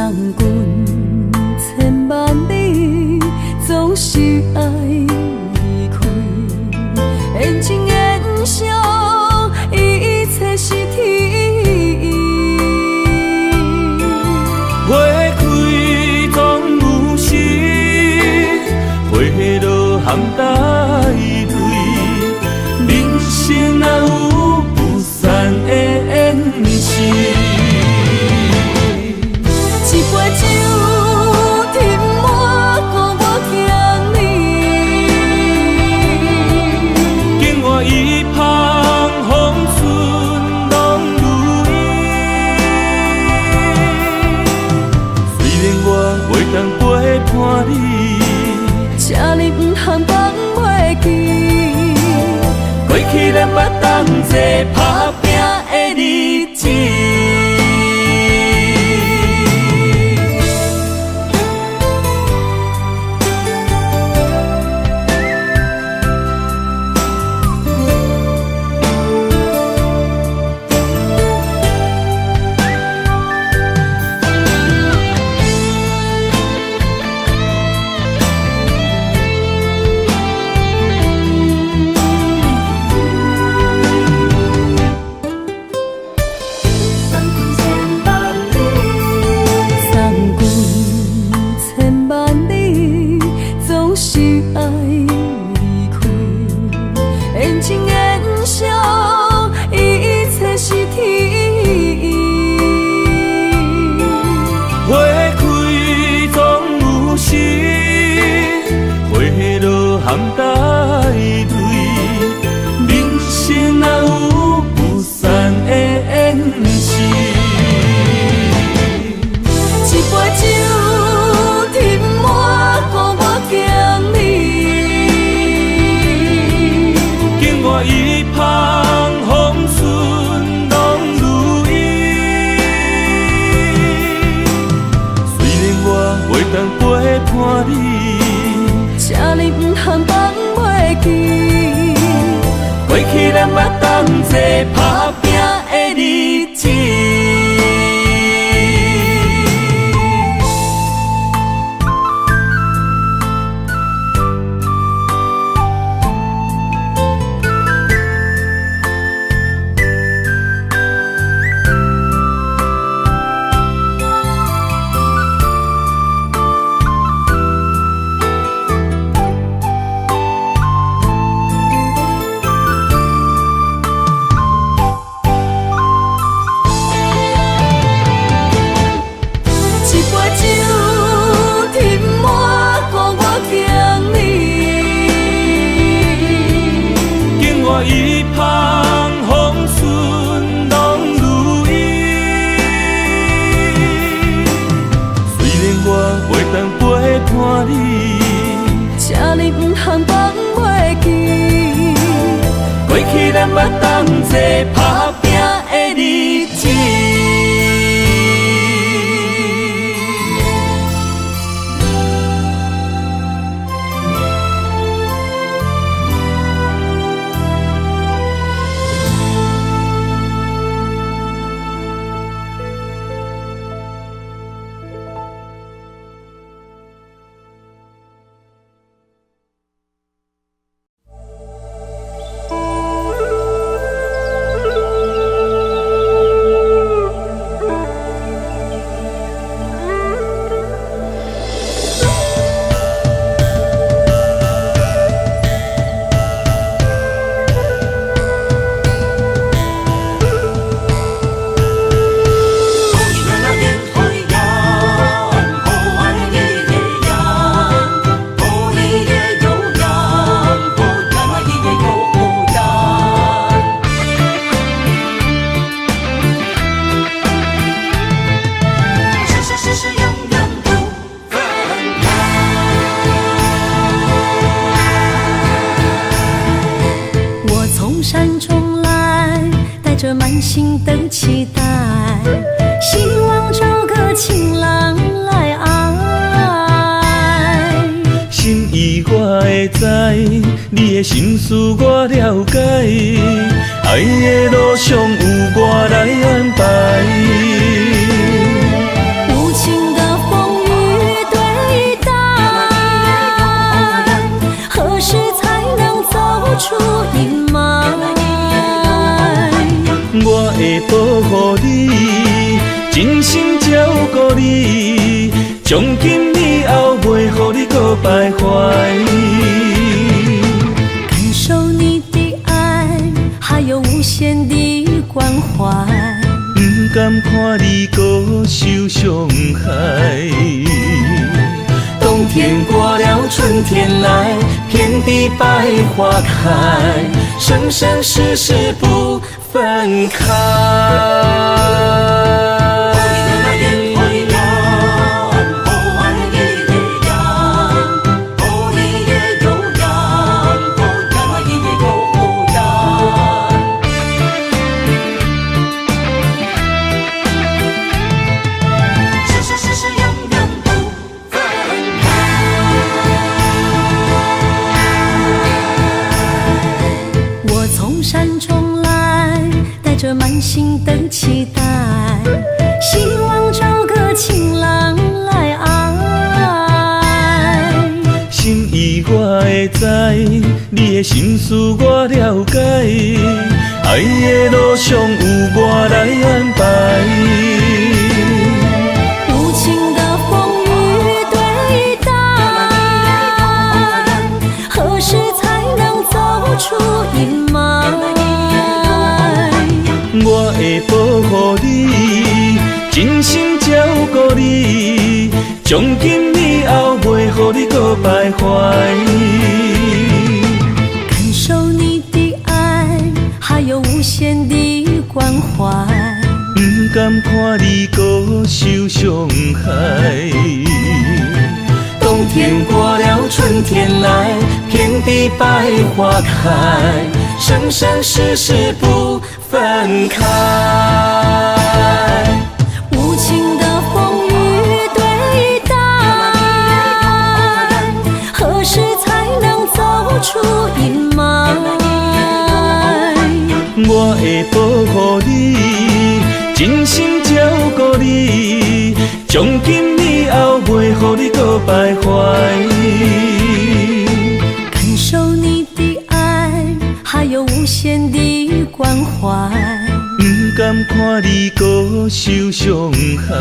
送君千万里，总是爱离开。缘尽缘消，一切是天意。花开总有时，花落含带泪。人生哪有不散的缘是？一杯酒，甜满孤我欠你。境外一旁风顺拢如意。虽然我袂当陪伴你，这里不通放袂记。过去咱捌同齐打拼的日子。含带泪，人生哪有不散的缘是？一杯酒，甜满孤我欠你。境外一旁风顺拢如意。虽然我袂当陪伴你，这里不通放袂记。过去咱捌同齐打拼的日子。一旁风顺拢如意，虽然我袂当陪伴你，这里不通放袂记。过去咱捌同齐打拼的日子。满心的期待，希望找个情郎来爱。心意我会知，你的心思我了解，爱的路上有我来安排。无情的保护你，真心照顾你，从今以后袂予你搁徘徊。感受你的爱，还有无限的关怀。不甘看你搁受伤害。冬天过了，春天来，遍地百花开，生生世世不分开。满心的期待，希望找个情人来爱。心意我会知，你的心思我了解，爱的路上有我来安排。无情的风雨对待，何时才能走出阴霾？我会保护你，真心照顾你，从今以后袂予你搁徘徊。感受你的爱，还有无限的关怀。不甘看你搁受伤害。冬天过了，春天来，遍地百花开，生生世世不分开。无情的风雨对待，何时才能走出阴霾？我会保护你，真心照顾你，从今以后袂予你搁徘徊。感受你的爱，还有无限的关怀。不甘看你搁受伤害。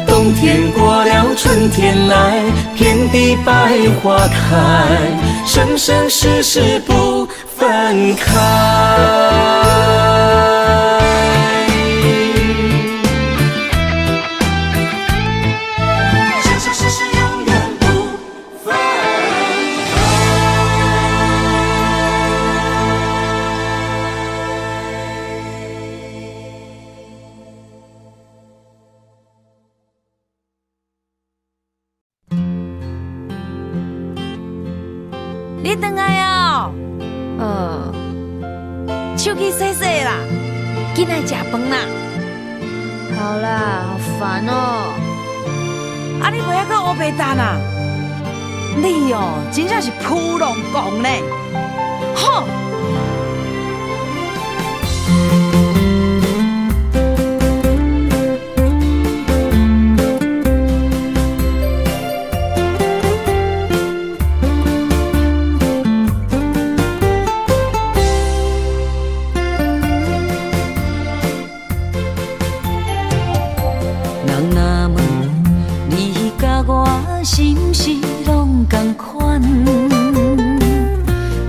冬天过了，春天来，遍地百花开，生生世世不分开。你回来哦？手机洗洗啦，紧来吃饭啦。好啦，好烦哦。啊，你不要搁黑白蛋啊！你哦，真正是扑龙讲呢。吼！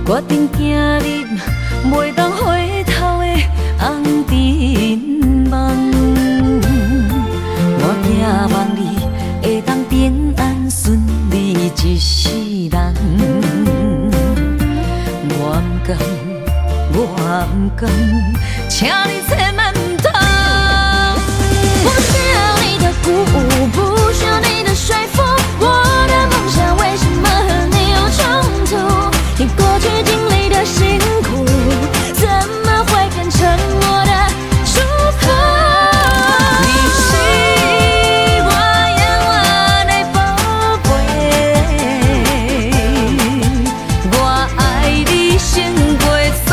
决定走入袂当回头的红尘梦，我寄望你会当平安顺利一世人。我不甘，请你千万不通。不需要你的鼓舞，不需要你的说服，我的梦想为什么和你有冲突？你过去经历的辛苦，怎么会变成我的祝福？你是我永远的宝贝，我爱你胜过所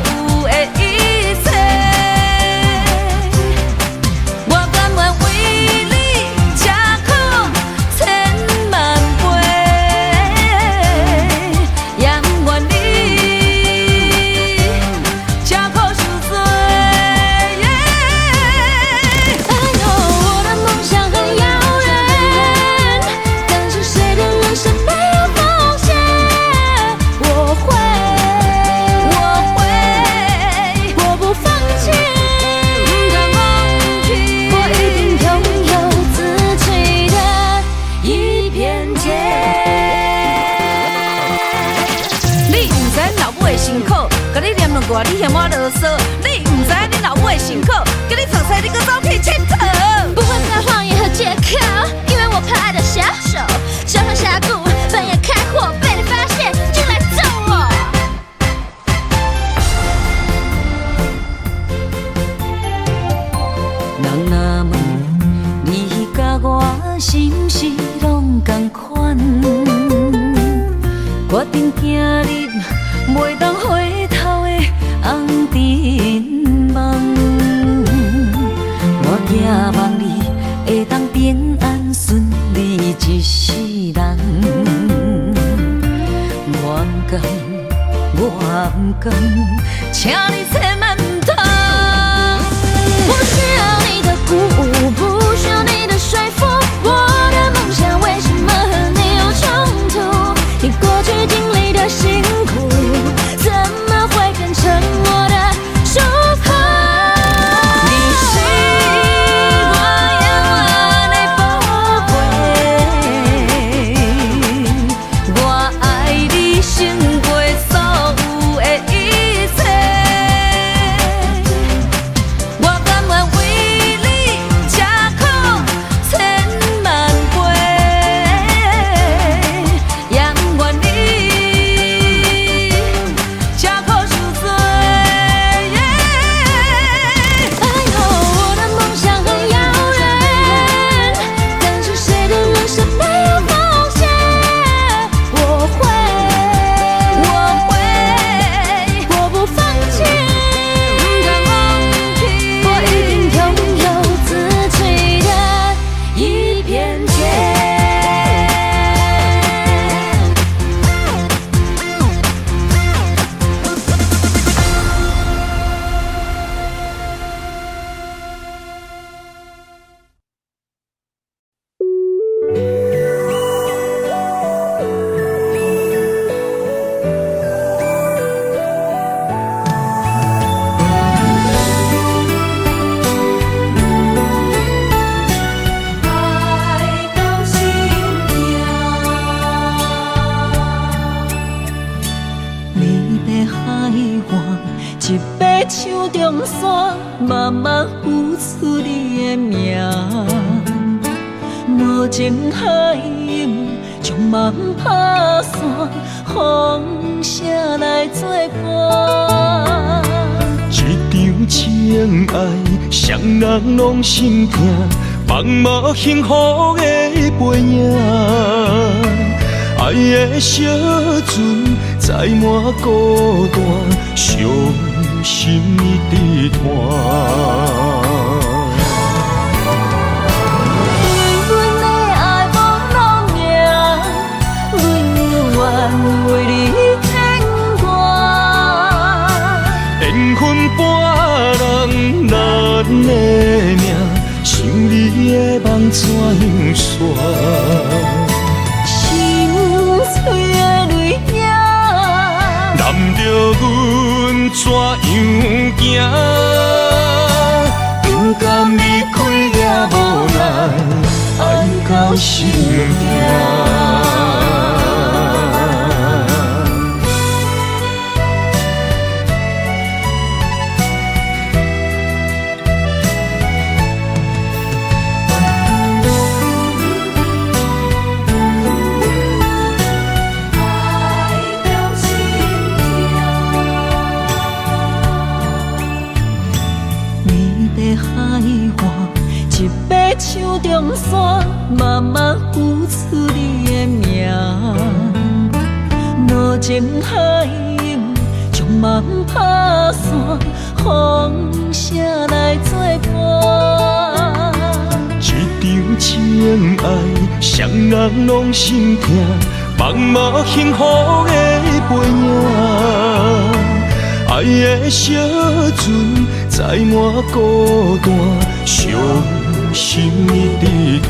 有的一切。大，你嫌我啰嗦，你唔知你老母的辛苦，叫你坐车你搁走去佚佗。不会再谎言和借口，因为我怕爱的下手，上山下谷，半夜开火，被你发现就来揍我。人若问你甲我是毋是拢同款，决定走入袂当回头的红尘梦。我寄望你会当平安顺利一世人。我不甘，我不甘，请你千万唔通。不需要你的鼓舞，不需要你的说服，我的梦想为什么和你有冲突？你过去经历的辛苦，怎么会变成我的祝福？你是我永远的宝贝，我爱你胜过所有的一切。我甘愿为你吃苦千万倍，也不愿你吃苦受罪。哎呦，我的梦想很遥远，但是谁的人生没有风险？我会，我不放弃，我一定拥有自己的一片天。爱到心痛，你要海岸，一把手中线，慢慢付出你的命。无情海涌，将梦打散，风声来作伴。一场情爱，双人拢心痛，茫无幸福的背影。爱的小船载满孤单，伤心的团。对阮的爱无路命，阮愿为你牵挂。缘分半人难的命，想你的梦怎样煞？心碎的泪影，难着阮怎样行？不甘离开也无奈，爱到心痛。一把手中线，慢慢付出你的命。无情海涌，将梦打散，风声来作伴。一场情爱，双人拢心痛，茫无幸福的背影。爱的小船载满孤单，伤心的团。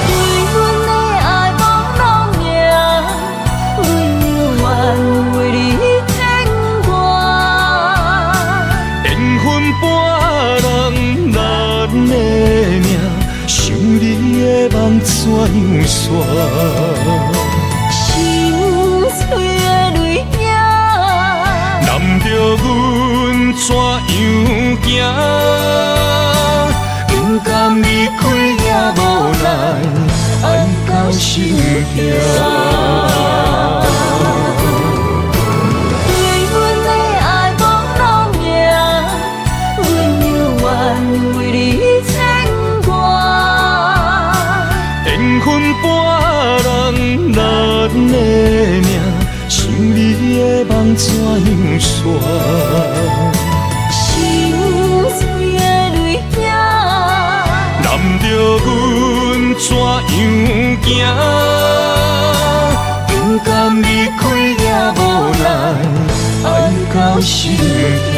对阮的爱无路命，阮愿为你牵挂。缘分半人难的命，想你的梦怎样煞？心碎怎样行？不甘离开也无奈，爱到心痛。对阮的爱无路命，阮犹原为你牵挂。缘分半人难的命，想你的梦怎样煞？心碎的泪影，难着阮怎样行？不甘离开也无奈，爱到心痛。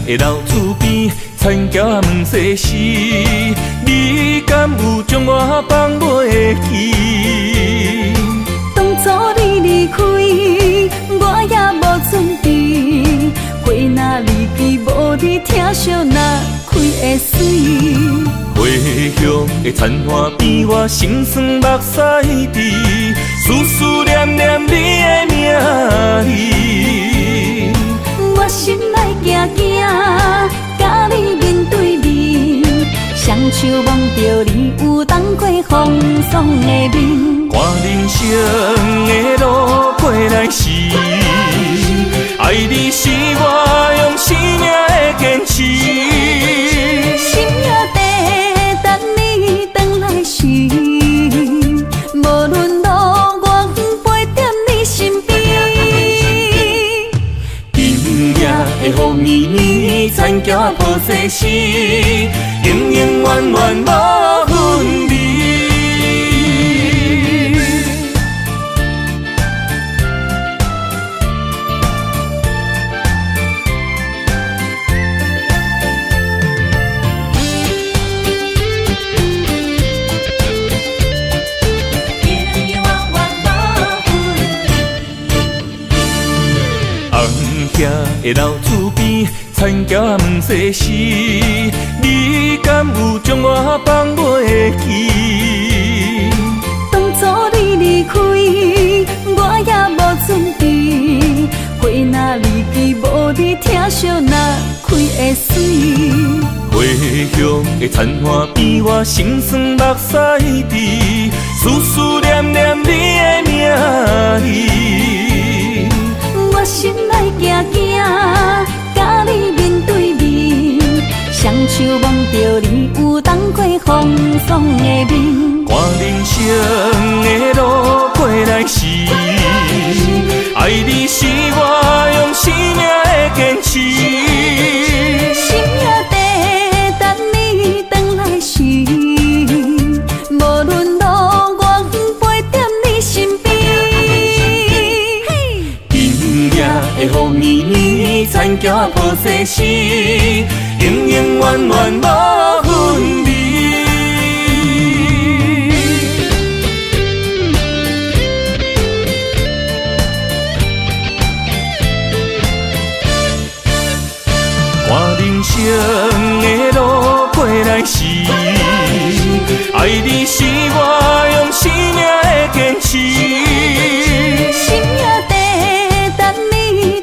的老厝边，田埕毋细时，你敢有将我放袂记？当初你离开，我也无准备，花若离开，无你疼惜哪开会水？回乡的田花边，我心酸目屎滴，思念念你的名字。我心内惊惊，甲你面对面，双手望着你有当过风霜的面。看人生的路过来时，爱你是我用生命的坚持。心也地等你回来时，无论路我陪在你身边。今夜的雨绵绵，田埕抱细丝，永永远远无分离。的老厝边，田埕毋细时，你敢有将我放袂记？当初你离开，我也无准备，花若离开，无你疼惜哪开会水？回乡的田花边，我心酸目屎滴，思念念你的名字。我心内惊惊，甲你面对面，双手望着你有当过风霜的面。看人生的路过来时，爱你是我用生命的坚持。心也地等你回来时，无论路我陪在你身边。的雨绵绵，田埕抱细丝，永永远远无分离。看人生的路过来时，爱你是我用生命的坚持。心也地等你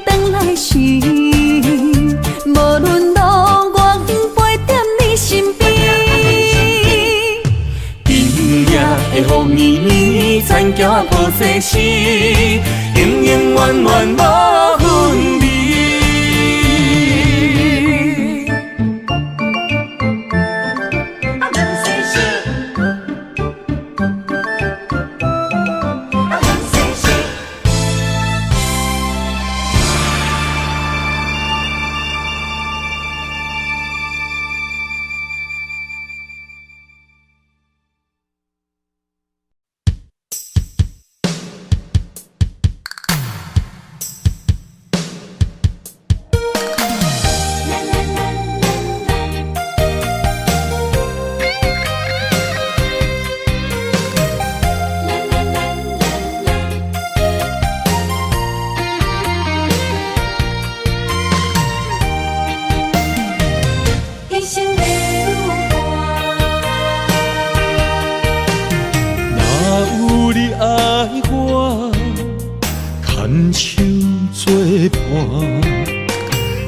回来时，无论路我陪在你身边。今夜的雨绵绵，田埕抱细丝，永永远远无分离。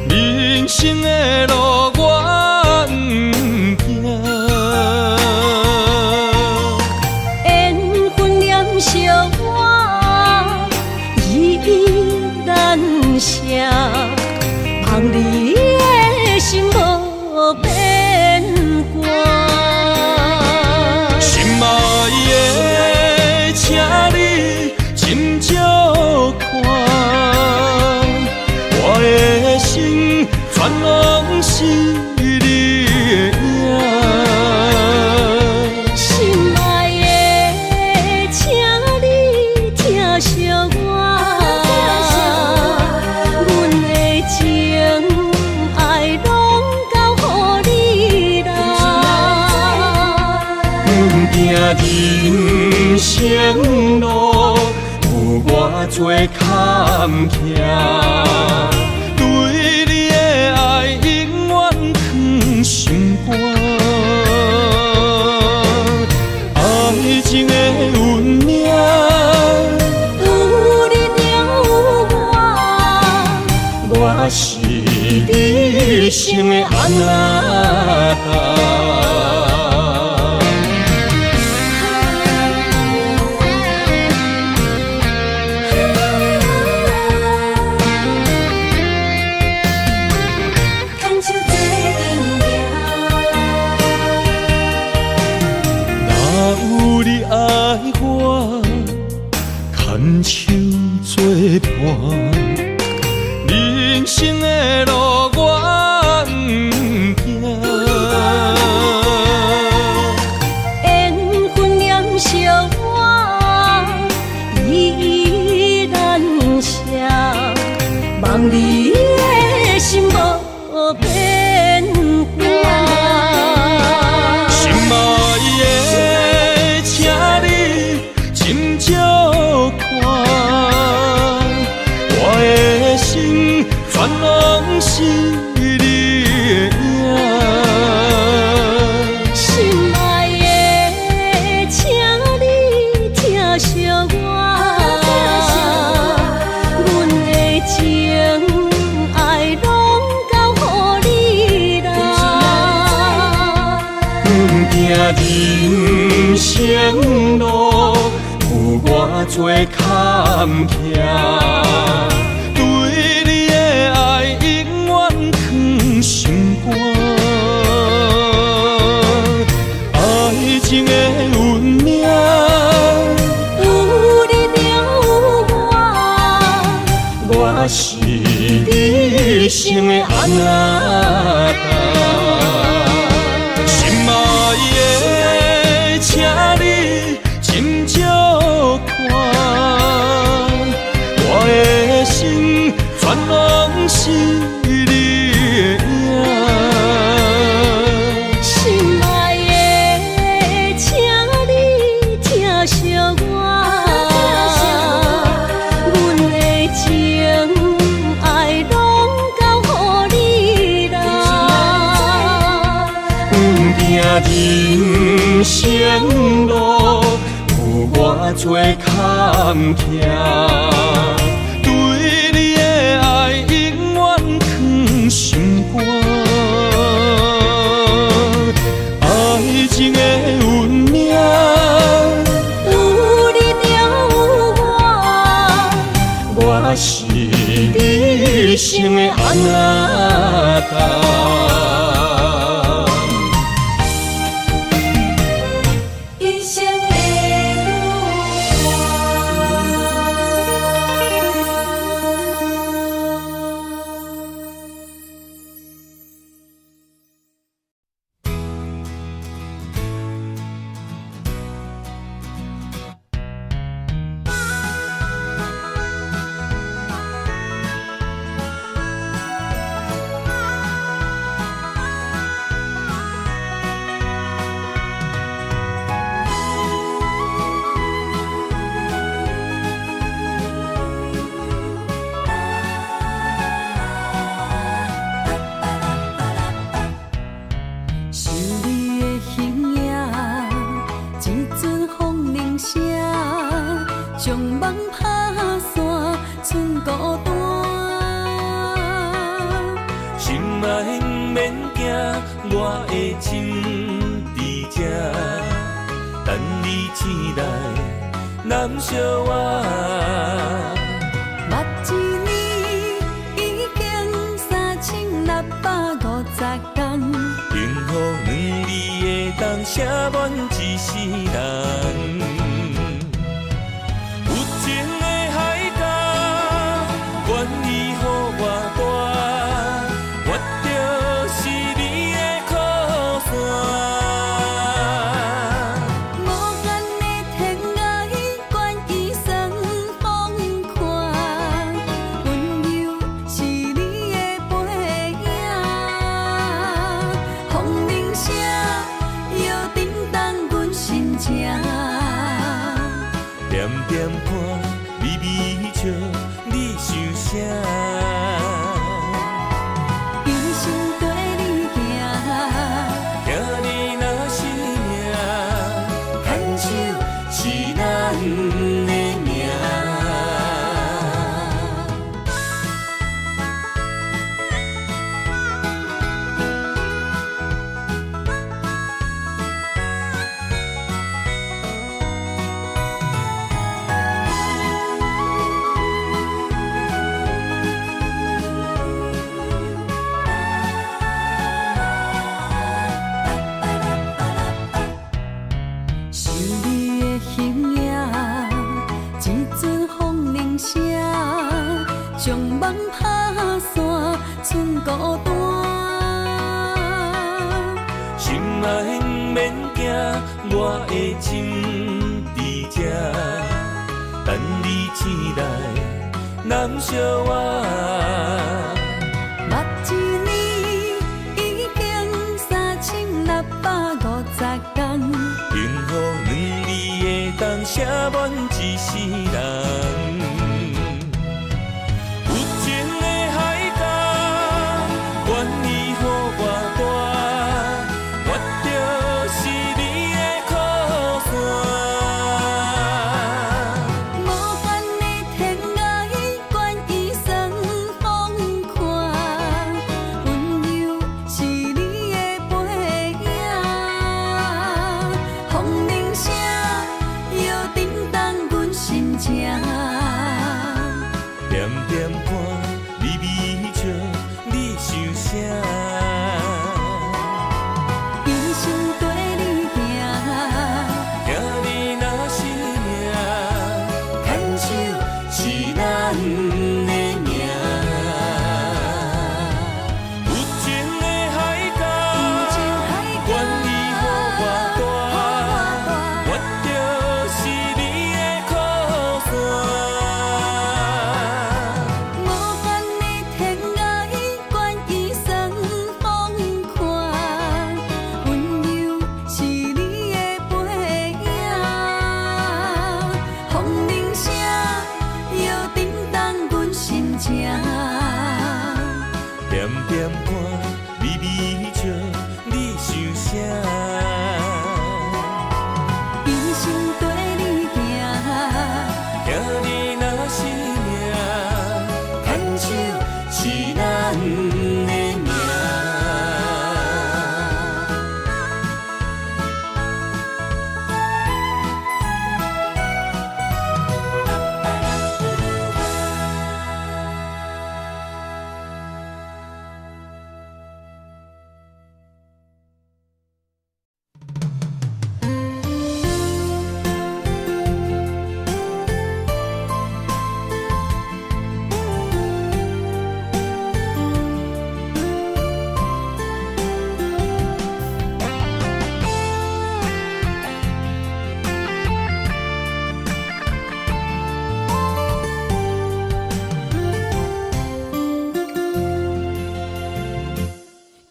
人生的路我不行。缘分念惜我，依依难舍，望你的心无变卦。心爱的，请你斟酌看，我的心全拢是你的影。心爱的，请你疼惜我，阮的情爱拢交予你啦。行人生路有偌多坎坷，对你的爱永远藏心肝。爱情的运命，有你才有我，我是你生的安那达。牵手作伴，人生的路我不行。缘分念惜我，依依难舍，望你的心无变卦。心爱的，请你斟酌看，我的心全拢是你的影。心爱的，请你疼惜我，阮的情爱拢交予你啦。行人生路有偌多坎坷，对你的爱永远藏心肝。爱情的运命，有你才有我，我是你生的安那达。心爱的，请你斟酌看，我的心全拢是你的影。心爱的，请你疼惜我，阮的情爱拢交予你啦。行人生路有偌多坎坷，对你的爱永远藏心肝。爱情的运命，有你才有我是你生的安那达。一生的路我的心伫这，等你醒来，难相我。目一年已经3650天，幸福两字会当写满一世人。有情的海角，愿意予我大，我就是你的靠山。无限的天涯，愿意算风看，温柔是你的背影。风铃声摇震动阮心情，点点看，微微笑，你想啥？一生跟你行，行你若是命，牵手是咱的命。想你的形影，一阵风铃声，将梦拍散，剩孤单。心爱不免惊，我的心伫这，等你醒来，难相我。目一年已经3650天，幸福两字会当写满一世人。有情的海角，愿意予我大，我就是你的靠山。无限的天涯，愿意算风看，温柔是你的背影。风铃声摇震动阮心情，点点看，微微笑，你想啥？一生跟你行，行你若是命，牵手是咱的命。有情的海角，愿意予我大，我就是你的靠山。无限的天涯，愿意算风看，温柔是你的背影。风铃声摇震动阮心情，点点看，微微笑，你想啥？一生跟你行，行你若是命，牵手是咱的命。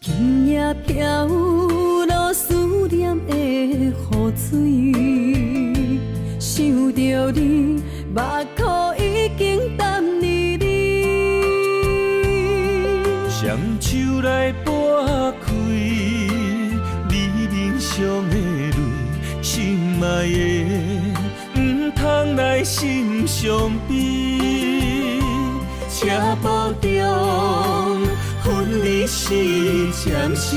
今夜飘落思念的雨水，想着你，目眶已经淡离你。双手来拨开，你面上的泪，心爱的，唔通来心伤悲。车步中，分离是暂时。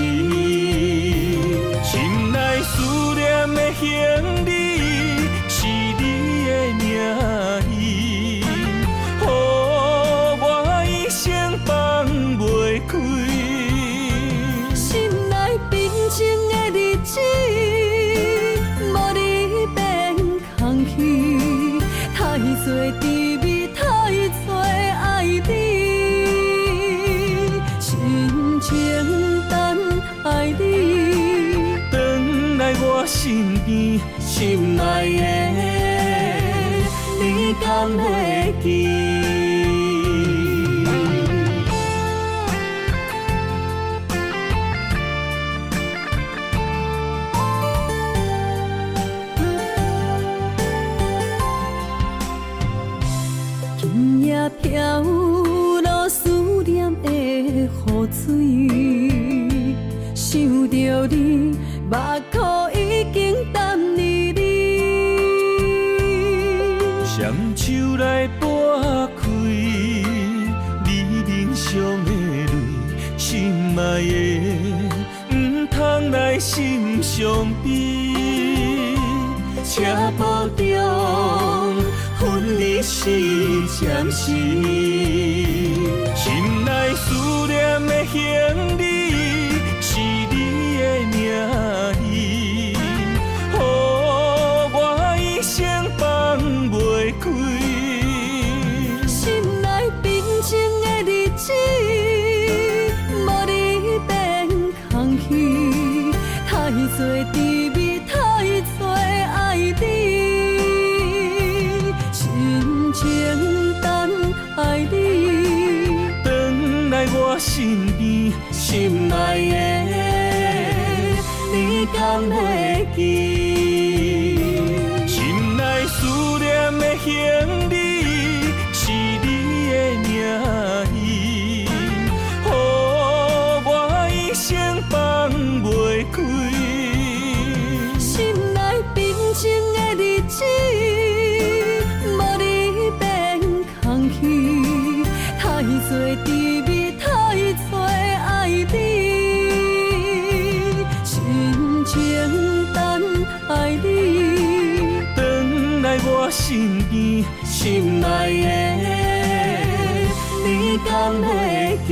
我身边，心内的你敢会记？今夜飘落思念的雨水，想着你，目眶已经淡离离。双手来拨开你面上的泪，心爱的，唔通来心伤悲，车步中分离是暂时，心内思念的行李是你的名字，予我一生放袂开。心内平静的日子，无你变空虚，太多滋味，太多爱你。情等爱你，回来我身边，心内的你敢会记？心内思念的行李是你的名字，予我一生放袂开。心内平静的日子。太多滋味，太多爱你，深情等爱你。回来我身边，心内的你敢会记？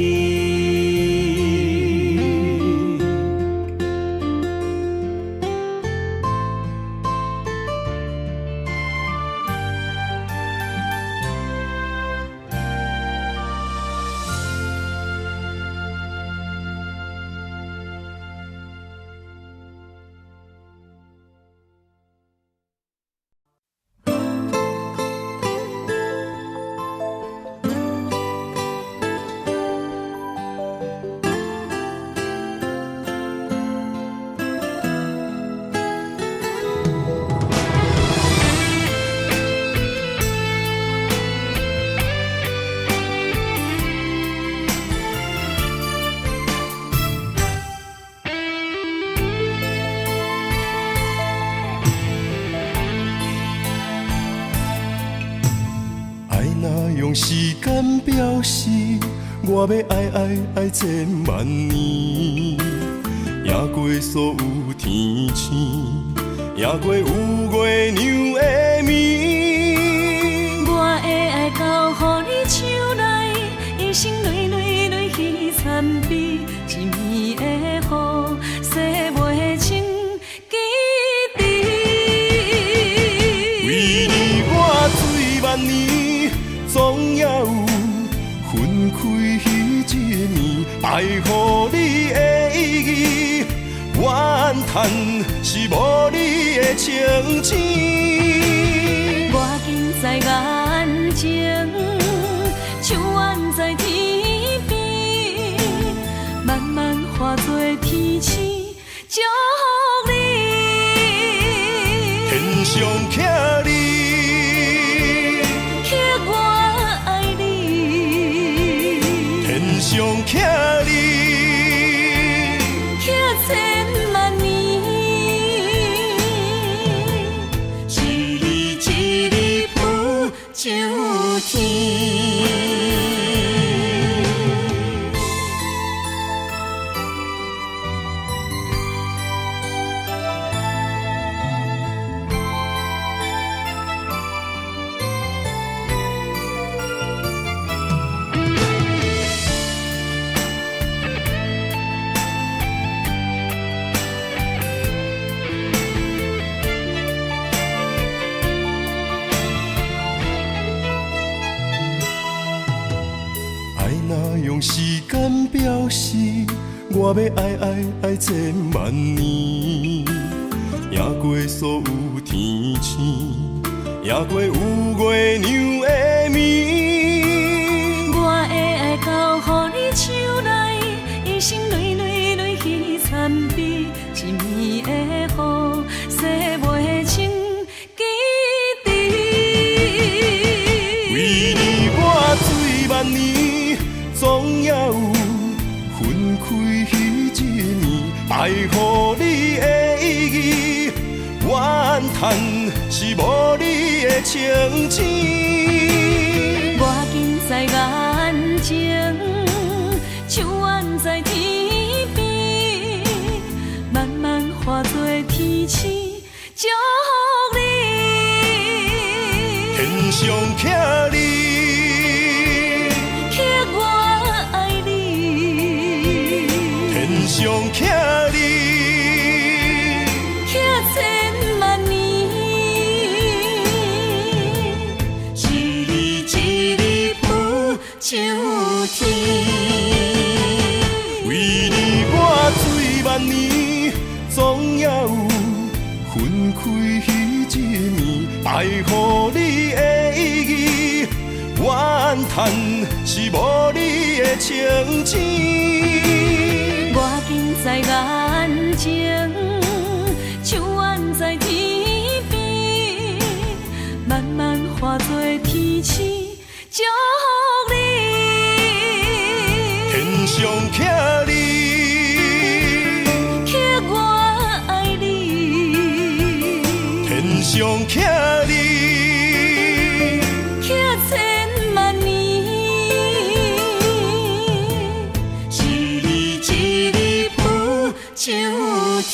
用时间表示，我要爱千万年，也过所有天星，也过有月亮的暝。我的爱交予你手内，一生泪泪泪去参比，一暝的雨，洗袂清记忆。为你我醉万年，总也有分开迄一暝，爱予你的意义，怨叹是无你的情痴。我近在眼前，像远在天边，慢慢化作天星，祝福你。天上徛你，刻我爱你，天上徛你，刻千万年，一日一日浮上天。用时间表示，我要爱千万年，也过所有天星，也过有月娘的眠。我的爱交予你手内，一生泪泪泪去参比，一暝的雨，洗袂清记忆。为你我醉万年，总也有分开彼一年，爱予你的意义，怨叹是无你的情字。我近在眼前，像远在天边，慢慢化作天星，祝福你。天上徛你，刻我爱你，天上徛你，刻千万年，一日一日浮上天。为你我醉万年，总也有分开彼一年，爱予你的意义，怨叹是无你的情字。我近在眼前，像远在天边，慢慢化作天星，祝福你。天上徛你，刻我爱你，天上徛你，刻千万年，一日一日浮上天。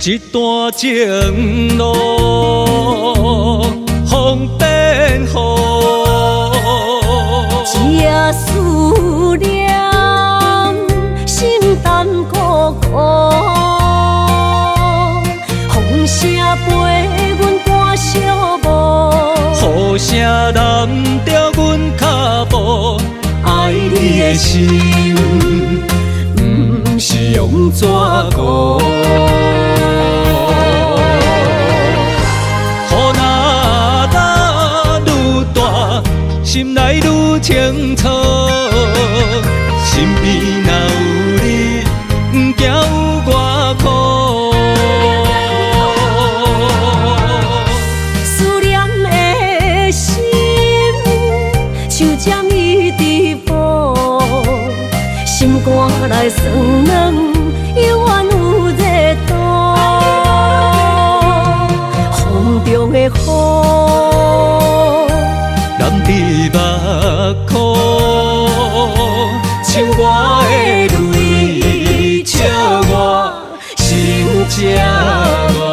一段情路，风变雨。一夜思念，心淡孤孤。风声陪阮赶小步，雨声染着阮脚步，爱你的心，不是用纸糊。心内愈清楚，身边若有你，不惊有我苦。思念的心，像针伊直补，心肝内酸软，犹原有热度。风中的雨，染伫目眶，像我的泪，笑我心这乱。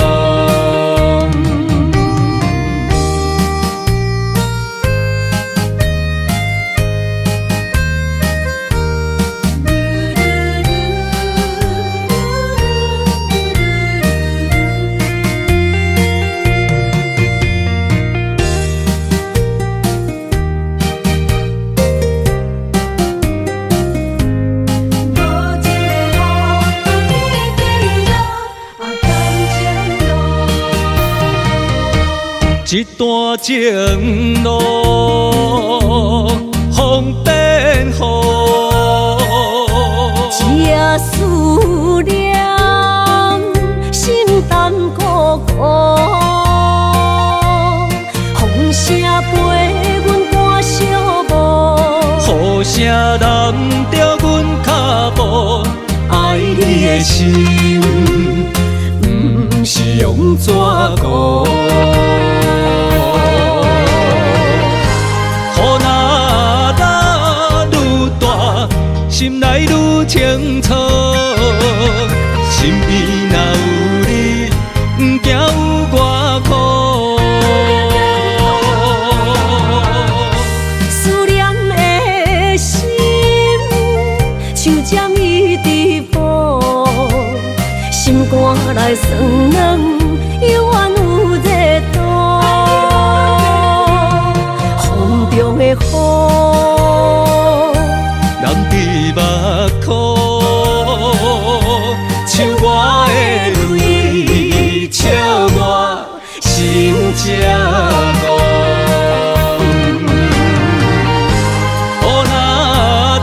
一段情路，风变雨。一夜思念，心淡孤孤。风声陪阮赶小步，雨声染着阮脚步，爱你的心，不是用上怎顾？雨若打愈大，心内愈清楚。身边若有你，不惊有我苦。思念的心，像针伊直补，心肝内酸软，犹原有热度。风中的雨，人伫目眶，像我的泪，笑我心这戆。雨若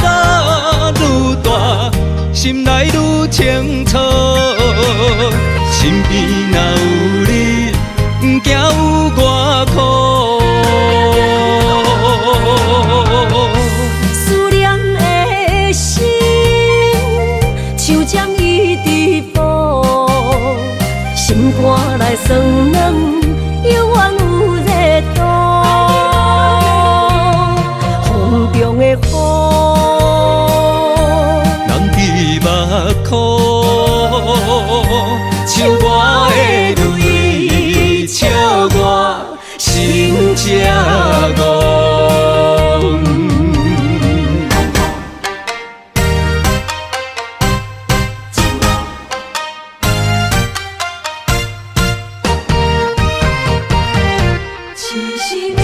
打愈大，心内愈清楚。身边若有你，不惊有我苦。思念的心，像针伊直补，心肝内酸软，犹原有热度。风中的雨，人伫目眶，像我的泪，笑我心这戆。痴心惊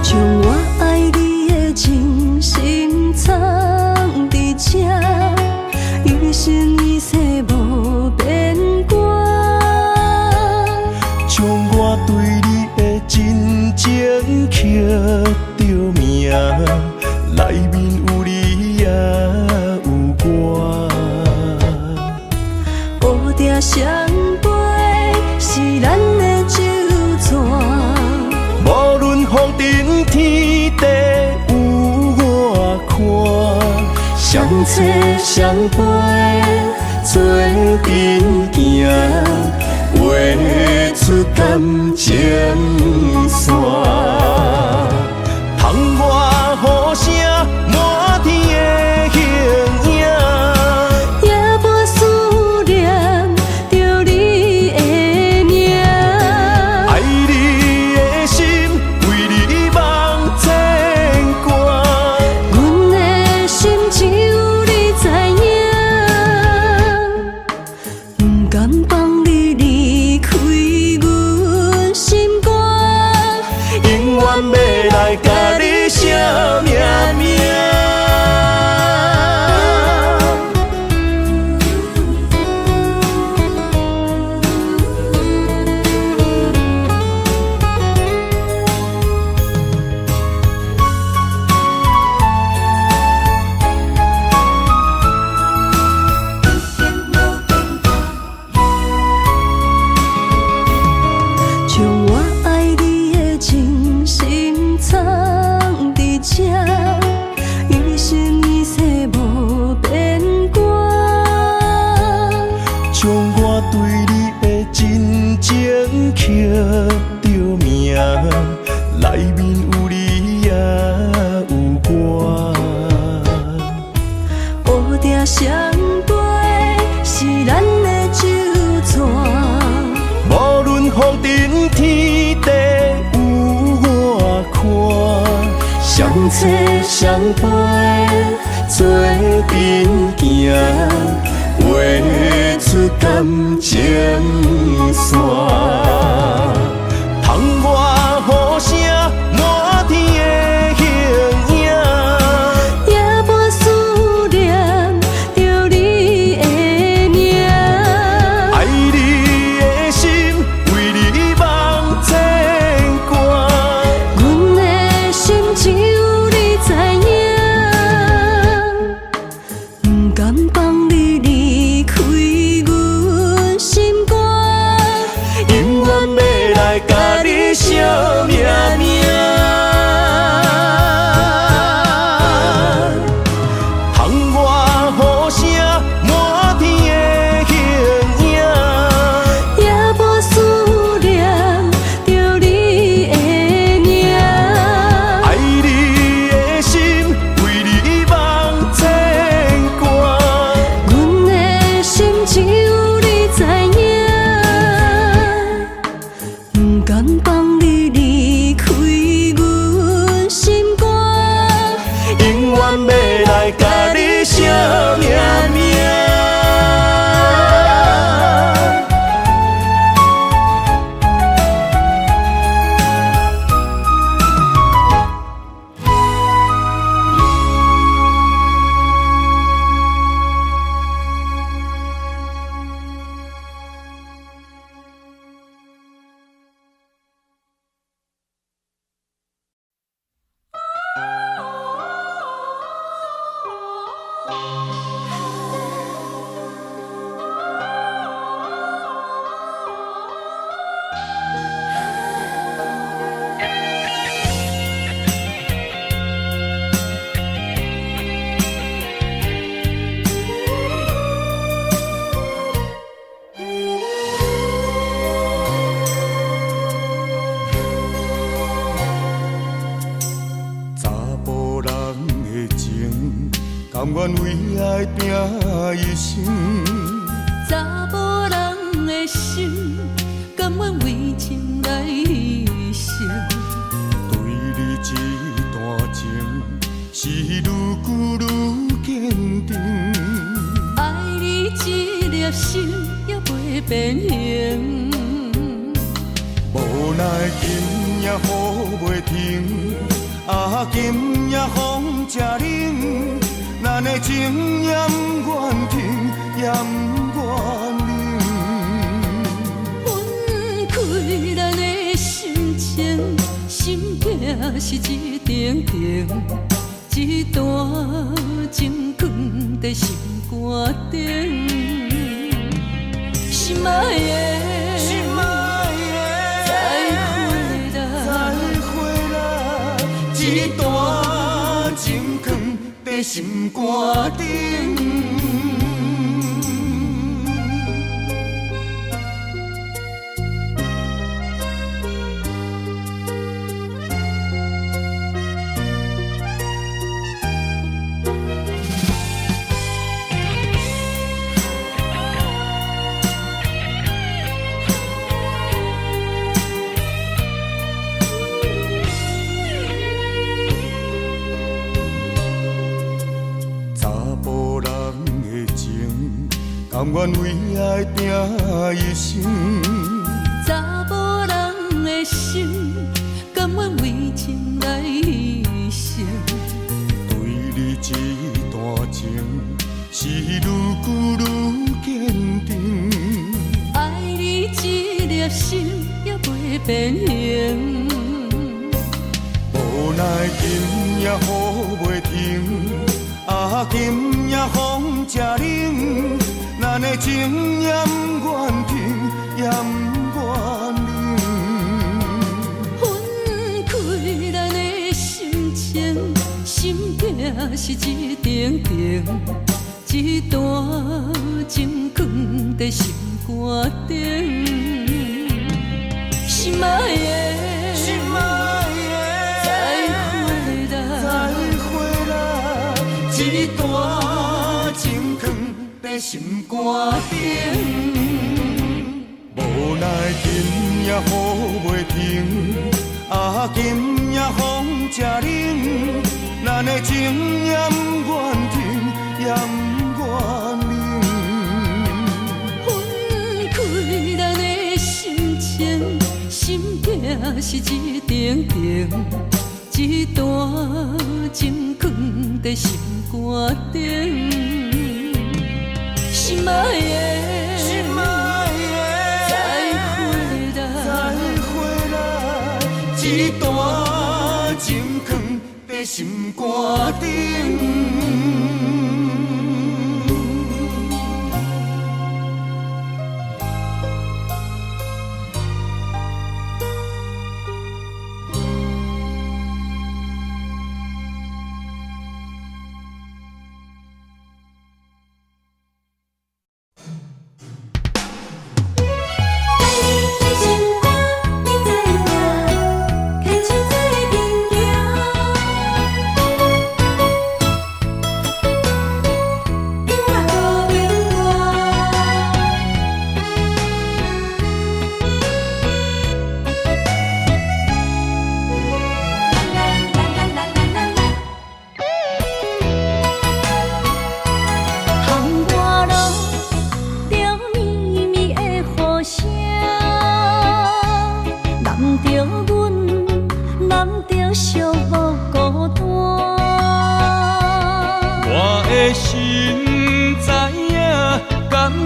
将我爱你的真心藏伫这，一生一世无变卦。将我对你的真情刻着名，内面有你也有我。乌蝶双飞是咱的酒泉，无论风尘天地有我看，相切相陪做阵行，画出感情线。窗外雨声满天的形影。也无思念着你的名。爱你的心，为你梦牵挂。阮的心只有你知影，不甘放你离开阮心肝，永远要来甲你写命名。将我爱你的真心藏伫这，一生一世无变卦。将我对你的真情刻着名，内面有你也有我。乌蝶双飞是咱的酒泉，无论风尘天地有我看，相切相陪做阵行，画出感情线。窗外雨声满天的形影。甘愿为爱拼一生，查某人的心，甘愿为情来牺牲。对你这段情，是愈久愈坚定。爱你这粒心也袂变形。无奈今夜雨袂停，今夜风正冷。咱的情也不愿停，也不愿冷。分开咱的心情，心境是一定定，一段情放在心肝顶。心爱的，心爱的，再回来，一段情放在心肝顶。甘愿为爱拼一生，查某人的心，甘愿为情来牺牲。对你这段情，是愈久愈坚定。爱你这粒心也袂变形。无奈今夜雨袂停，今夜风正冷。咱的情也不愿停，也不愿冷。分开咱的心情，心境是一定定，一段情放在心肝顶。心爱的，心爱的，再回来，一段情放在心肝顶。无奈今夜雨袂停，今夜风正冷。咱的情也不愿停，也不愿冷。分开咱的心情，心境是一定定，一段情放在心肝顶。心爱的，心爱的，再回来，一段情放在心肝顶。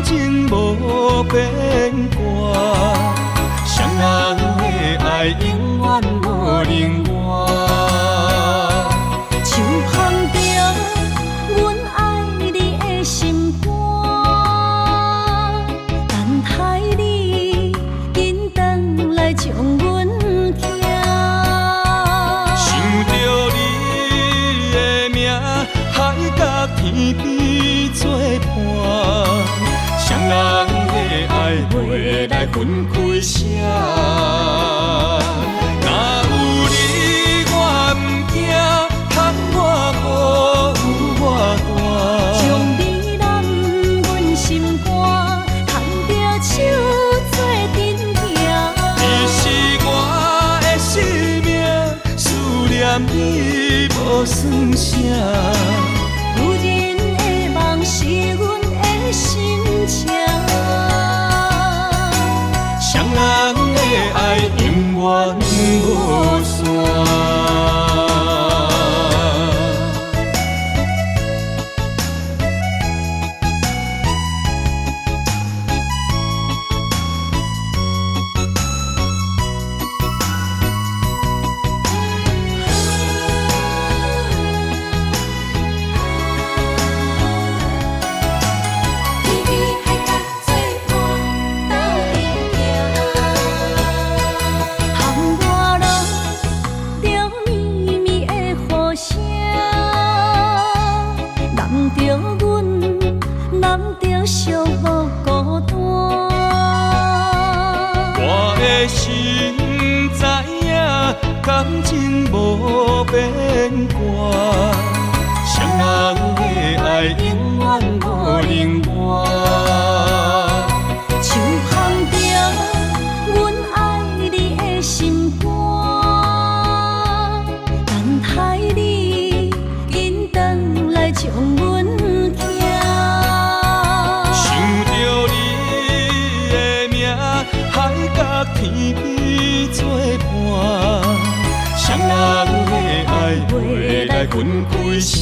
情无变卦，双人的爱永远无冷漠。天边作伴，双人的爱袂来分开啥？若有你我毋惊，通我好有我大。将你揽阮心肝，牵着手做阵行。你是我的生命，思念你无算啥。如今的梦是阮的心情，双人的爱永远无散。感情无变卦，双人的爱永远无冷漠。手捧着阮爱你的心肝，等待你紧回来将阮惊。想着你的名，海角天边作伴。双人的爱袂来分开啥？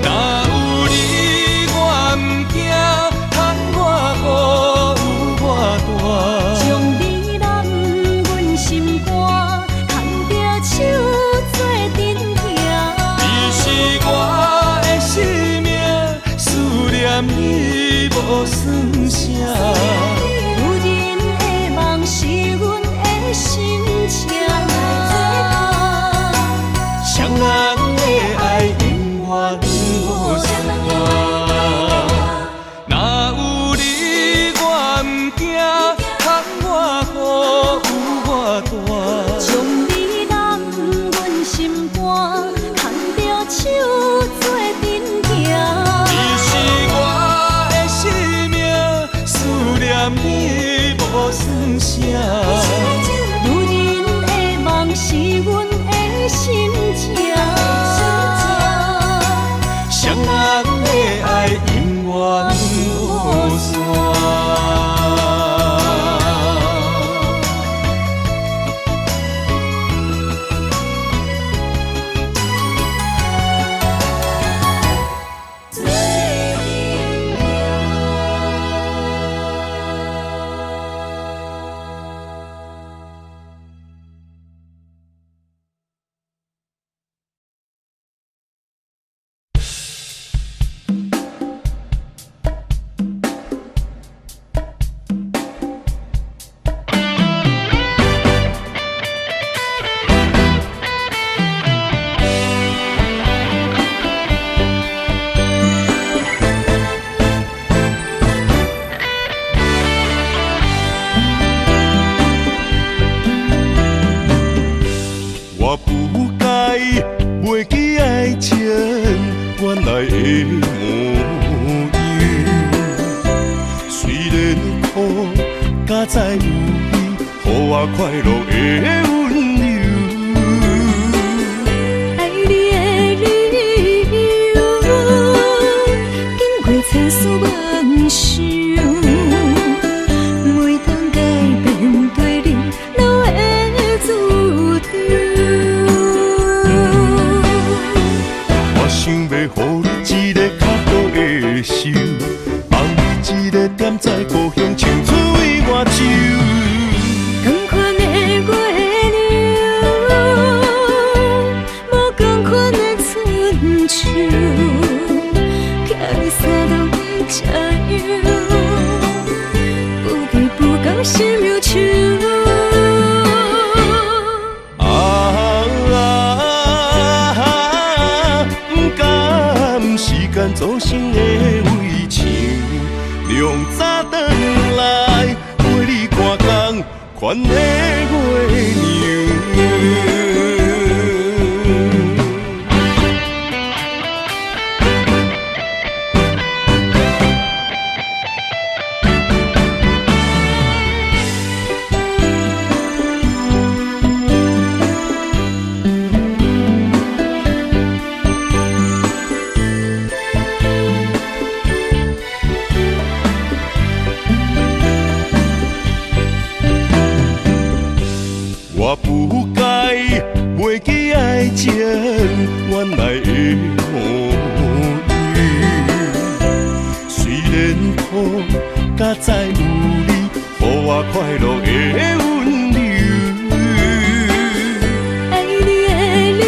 若有你我毋惊，通我好有我大。将你揽阮心肝，牵着手做阵行。你是我的生命，思念你无算啥。如今的梦是阮的心情，双人的爱永远无散。若有你我毋惊，通我好有我大。将你揽阮心肝，牵着手做阵行。你是我的生命，思念你无算啥。如今的梦是阮的心情，双人的爱永远无散。我不该袂记爱情原来的模样，虽然苦，才知有你，予我快乐的温柔。爱你的理由，经过千丝万绪，每当改变对你都会注定。我想要予你一个较好的手，放你一个点在故乡，唱出伊外州。同款的月款的月娘。我不该袂记爱情原来的模样，虽然苦，甲再有你，予我快乐的温柔。爱你的理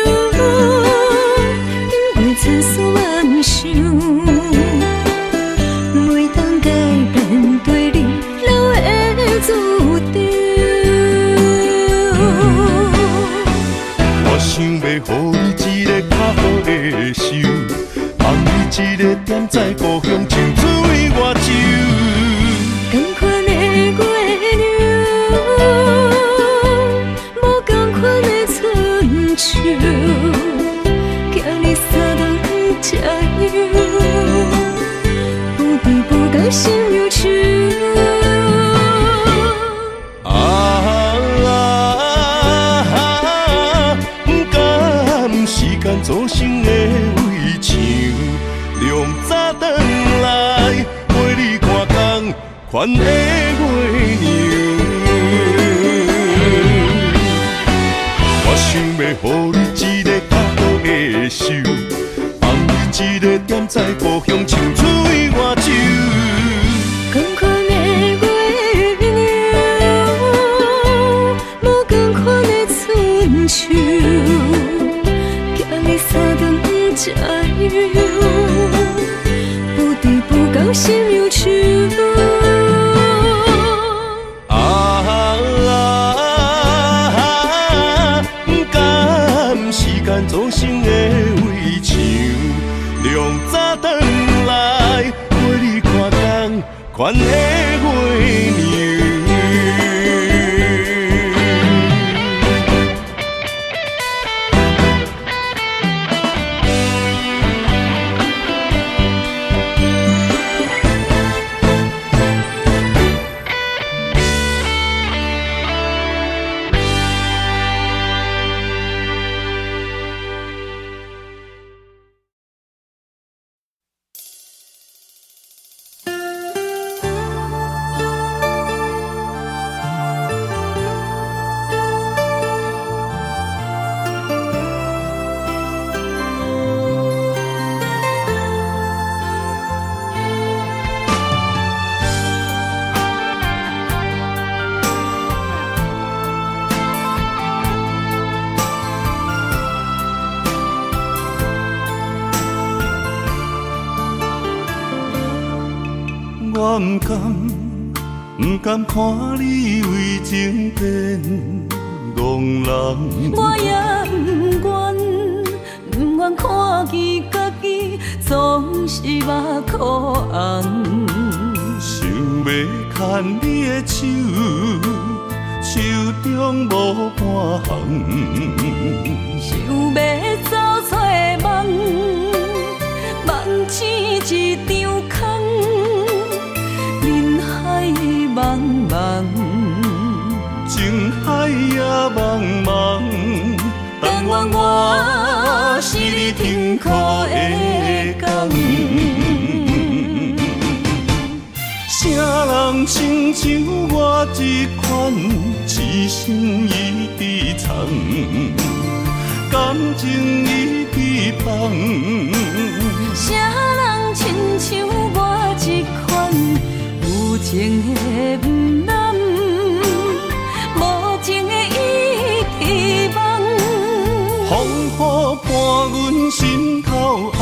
由，因为千丝万想，袂当改变对你留的注定。想要予你一个较好的手，放你一个点在故乡，像水外洲。同款的月亮，无同款的春秋，惊你三顿吃药，不知不觉心忧愁。做成的围墙，亮早转来陪你看工款的月娘。我想要予你一个较好的手，放你一个点在故乡，像水外洲。同款的月亮，无同款的春秋。三顿吃药，不知不觉心忧愁。不甘时间造成的围墙，亮早转来陪你看工款的月娘。我不甘看你为情变憨人，我也不愿看见家己总是目眶红。想要牵你的手，手中无半项。想要走出梦，梦只一场空。人海茫茫，情海也茫茫，但愿我是你停靠的港。啥人亲像我这款痴心已被藏，感情已被放。啥人亲像我这款有情的不甘，无情的已遗忘。风雨伴阮心头暗，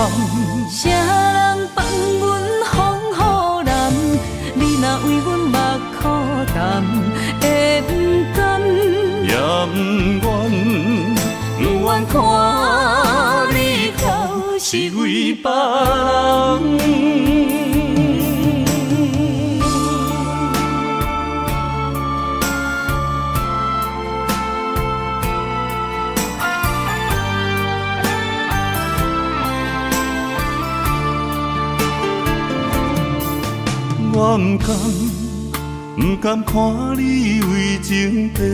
啥人放阮风雨男？你若为阮目苦淡，会不甘？也不愿，不愿看你头是为别人。不甘看你为情变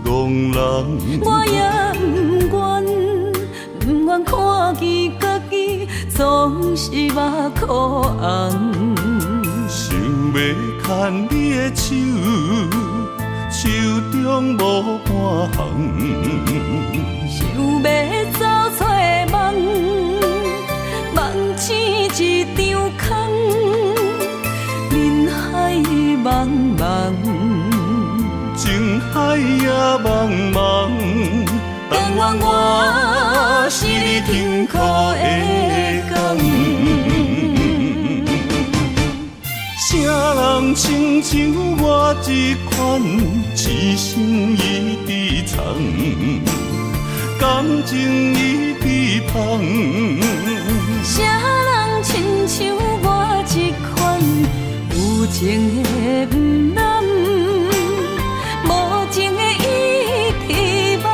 憨人。我也不愿看见家己总是目眶红。想要牵你的手，手中无半项。想要走出梦，梦醒一场空。人海茫茫，情海也茫茫，但愿我是你痛苦的港。啥人亲像我这款痴心已伫藏，感情已被放。啥人亲像我这款有情的不男，无情的已遗忘。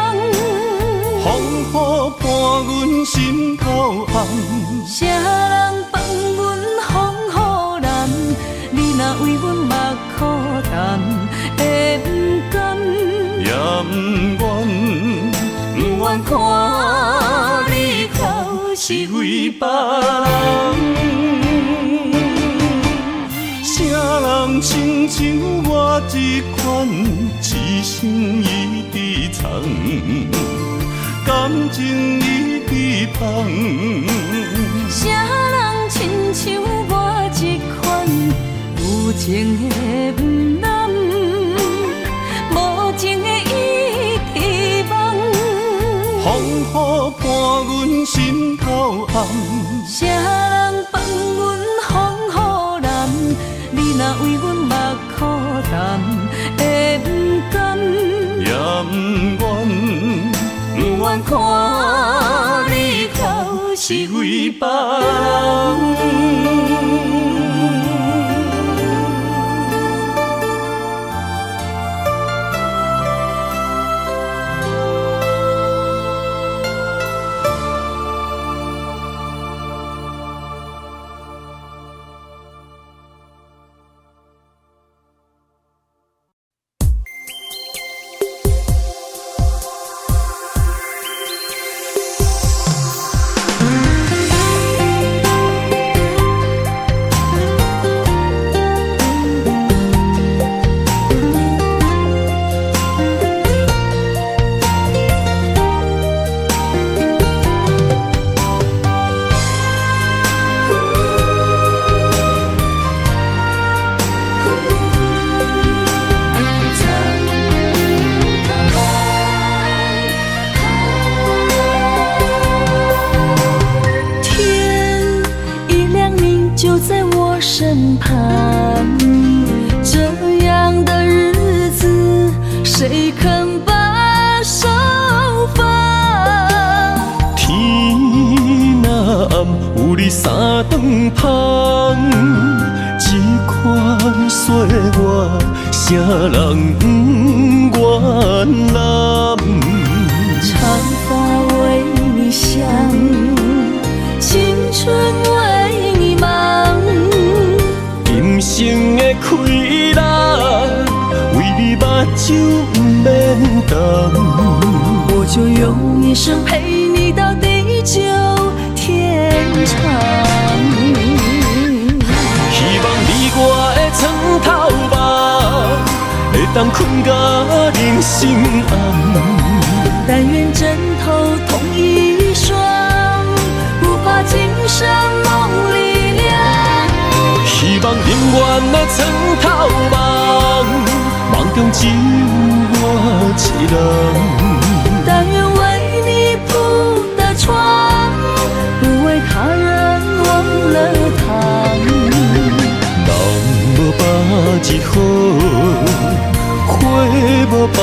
风雨伴阮心头红，啥人放阮风雨男？你若为阮目苦淡，会不甘？也不愿，不愿看你哭是为别人。啥人亲像我这款痴心已伫藏，感情已被放。啥人亲像我这款有情的不男，无情的已遗忘。风雨伴阮心头红，啥人放阮风雨男？你若为阮目苦淡，会不甘？也不愿，不愿看你哭是为别人。身旁，这样的日子谁肯把手放？天若暗，有你三顿香，这款岁月，谁人不愿揽？长发为你香，青春为你忙。今生的快乐，为你目睭不免干。我就用一生陪你到地久天长。希望你我的床头梦，会当困甲人心暗。但愿枕头同一双，不怕今生梦里凉。希望永远的床头梦，梦中只有我一人。但愿为你铺的床，不为他人忘了糖。人无百日好，花无百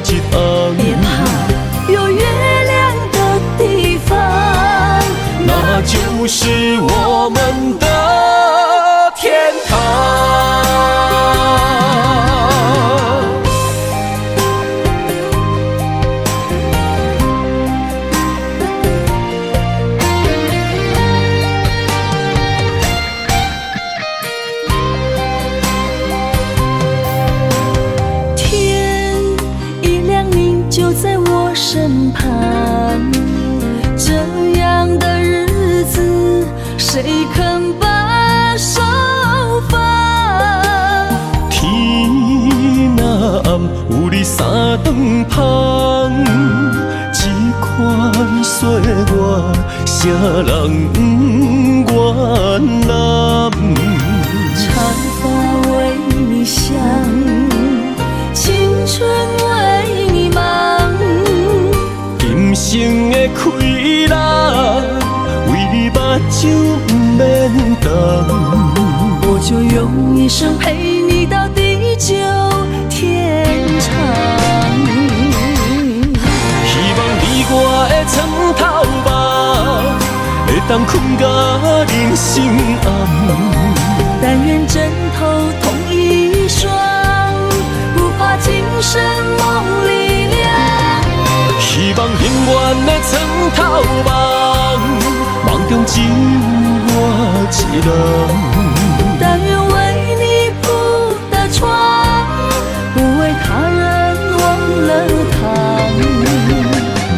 日红。别怕，有月亮的地方，那就是我们的天堂。芳，这款岁月，啥人不愿揽？长发为你香，青春为你忙。今生的快乐，为你目睭不免动。我就用一生陪你到地久天长。希望你我的床头梦，会当困到人生暗。但愿枕头同一双，不怕今生梦里凉。希望永远的床头梦，梦中只有我一人。但愿为你铺的床，不为他人忘了躺。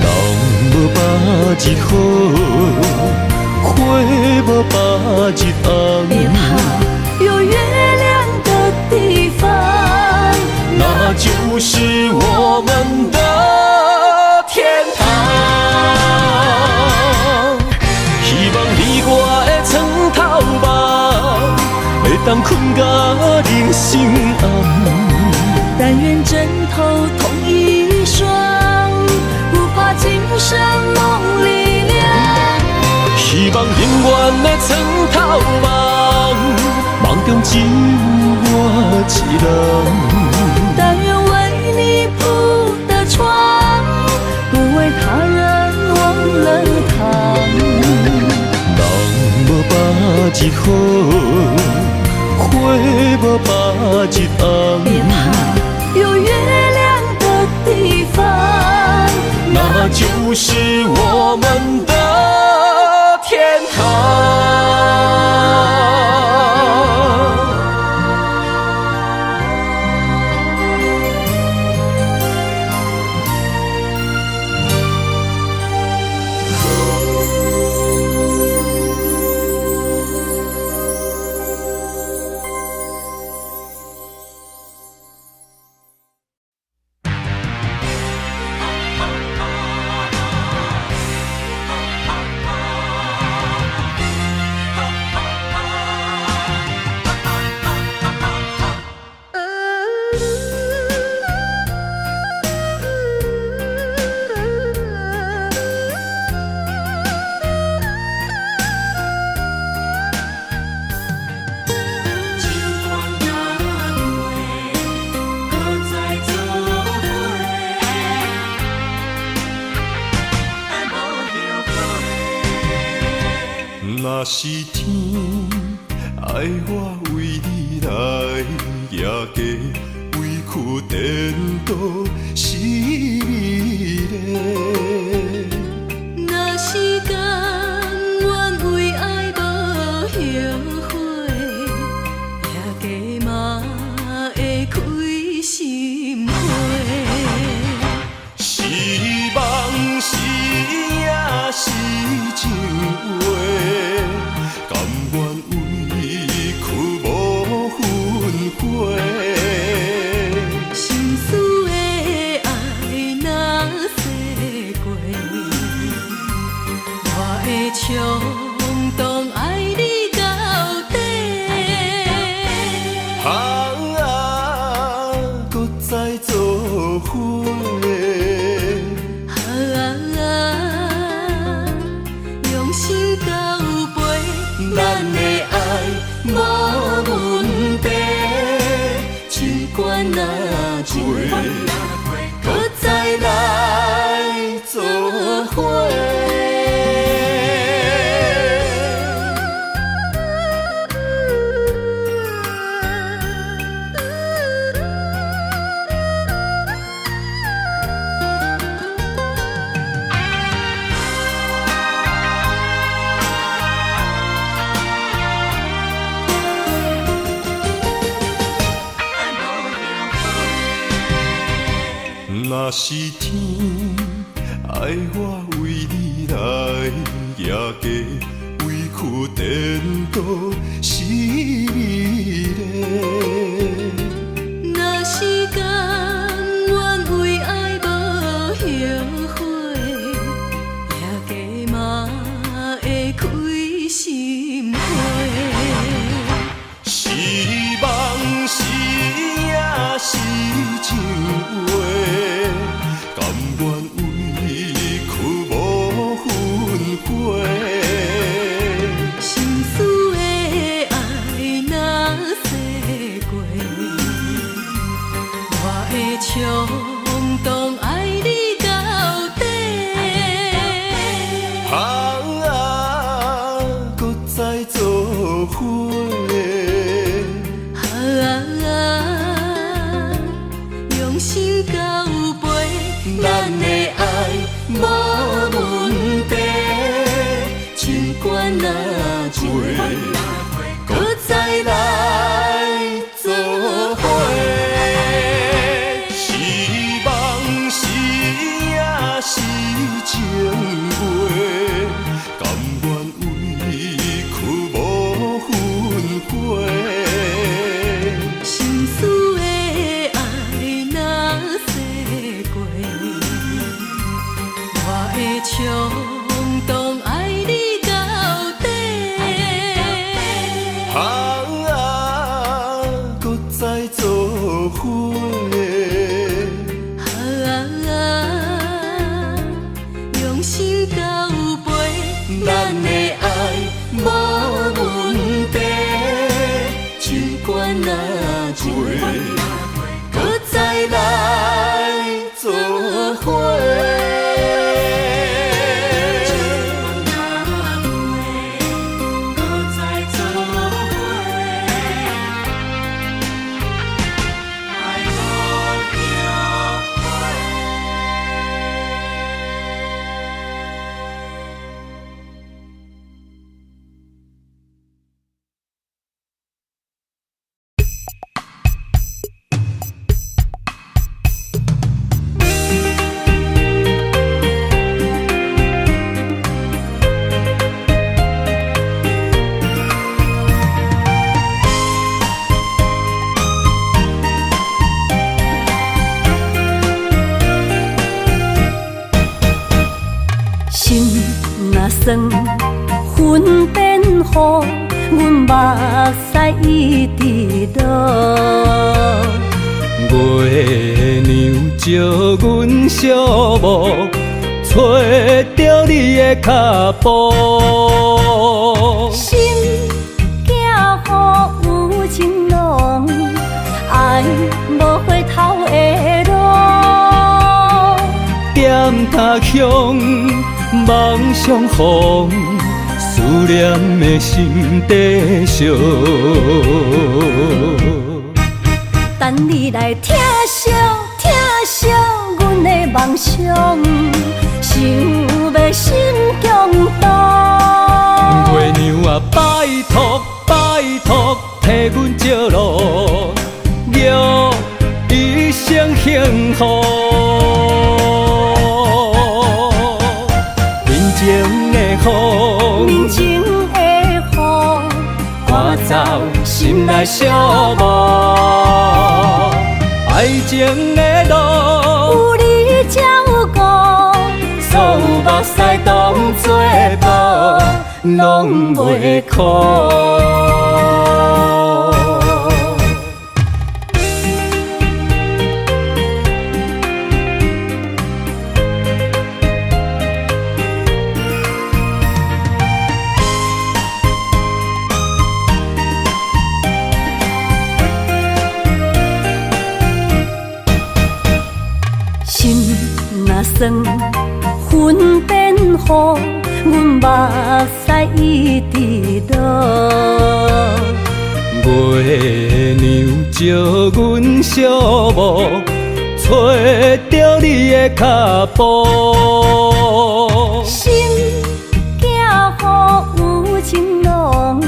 人无把日好，花无把日红。别怕，有月亮的地方，那就是我们的天堂。希望你我的床头梦，会当困到人生暗。但愿枕头同一双，不怕今生梦里凉。希望永远的床头梦，梦中只有我一人。但愿为你铺的床，不为他人忘了躺。人无把日好，花无把日红。别怕，有月亮的地方，那就是我们的天堂。若是天爱我为你来夜街，委屈颠倒是美丽。若是甘愿为爱无后悔，夜家嘛会开心花。是梦是也是情话，甘愿委屈无分悔。心思的爱若洗过，我会冲动爱你到底。搁再做伙。用心交陪，咱的爱无问题。尽管若做，搁再来做伙。若是天爱我为你来夜街，委屈颠倒是美丽。若是甘愿为爱无冲动爱你到底。搁再做伙。用心交陪，咱的爱无问题，尽管若陪，搁再来做伙。心若酸，云变雨，阮目屎一直落。月娘照阮小墓，找着你的脚步。心行雨有情浓，爱无回头的路。点他乡，梦相逢，思念的心底烧。等你来疼惜疼惜阮的梦想，想要心强大。月娘啊，拜托拜托，替阮照路，愿一生幸福。面前的风，面前的雨，赶走心内小无。爱情的路，有你才有我，所有目屎当作无，拢袂苦。心若酸，云变雨，阮目屎一直落。月娘照阮小墓，找着你的脚步。心行雨有情浓，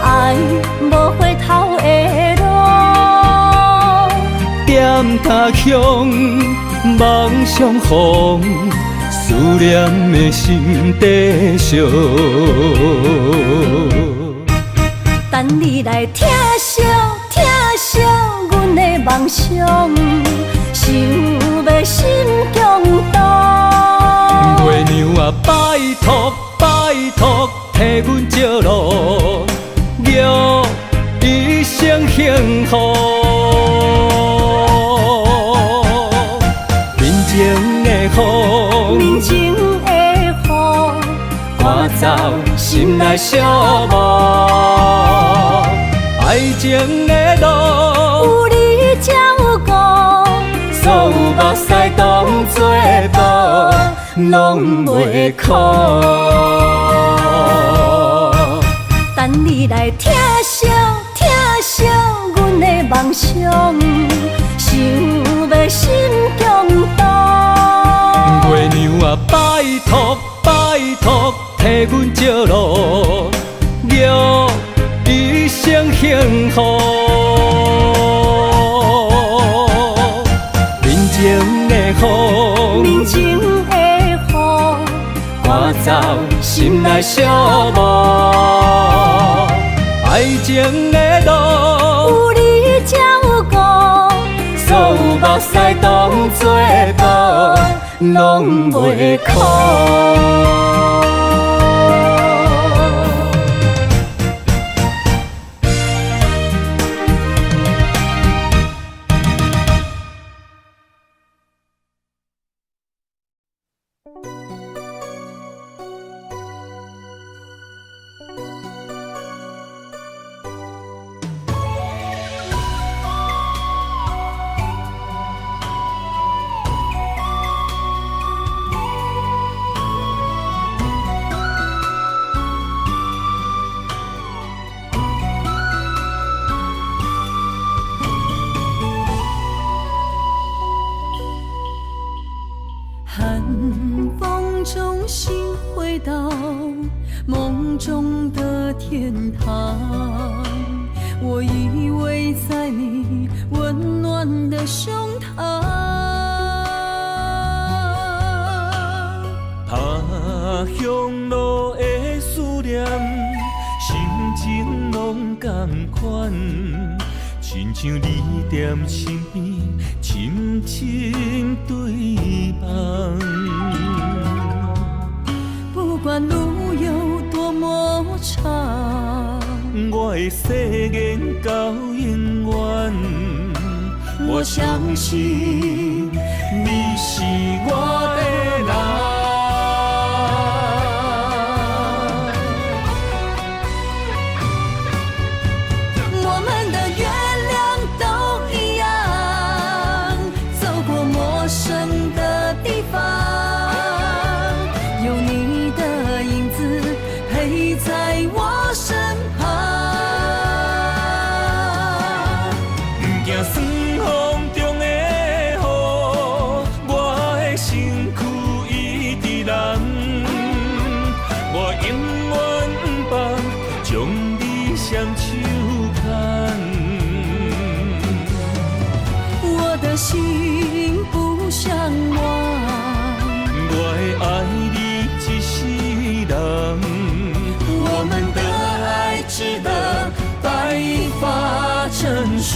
爱无回头的路。点他乡，梦相逢，思念的心底烧。等你来疼惜疼惜阮的梦想，想要心强大。月娘啊，拜托拜托，替阮照路，愿一生幸福。面前的风，面前的雨，赶走心内小无。爱情的路，有你才有我，所有目屎当作无，拢袂苦。等你来疼惜疼惜阮的梦想，想要心强大。月娘啊，拜托拜托，替阮照路，愿一生幸福。面前的风，面前的雨，赶走心内小无。爱情的路，有你才有我，所有目使当作无，拢袂苦。寒风中心回到梦中的天堂，我依偎在你温暖的胸膛。他乡路的思念，心情拢同款，亲像你踮身边，深深对望。不管路有多么长，我的誓言到永远。我相信你是我的人。我们的月亮都一样，走过陌生的地方，有你的影子陪在我身旁。不惊酸风中的雨，我的身躯一直人。我永远不放，将你双手牵。我的心不想忘，我会爱你一世人，我们的爱值得白发成霜。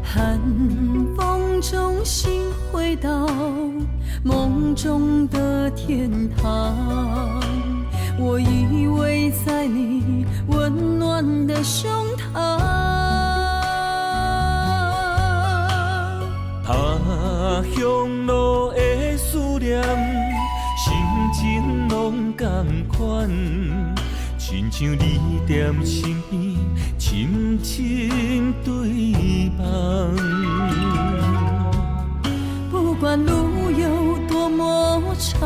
寒风中心回到梦中的天堂，我依偎在你温暖的胸膛。他乡路的思念，心情拢同款，亲像你踮身边，深深对望。不管路有多么长，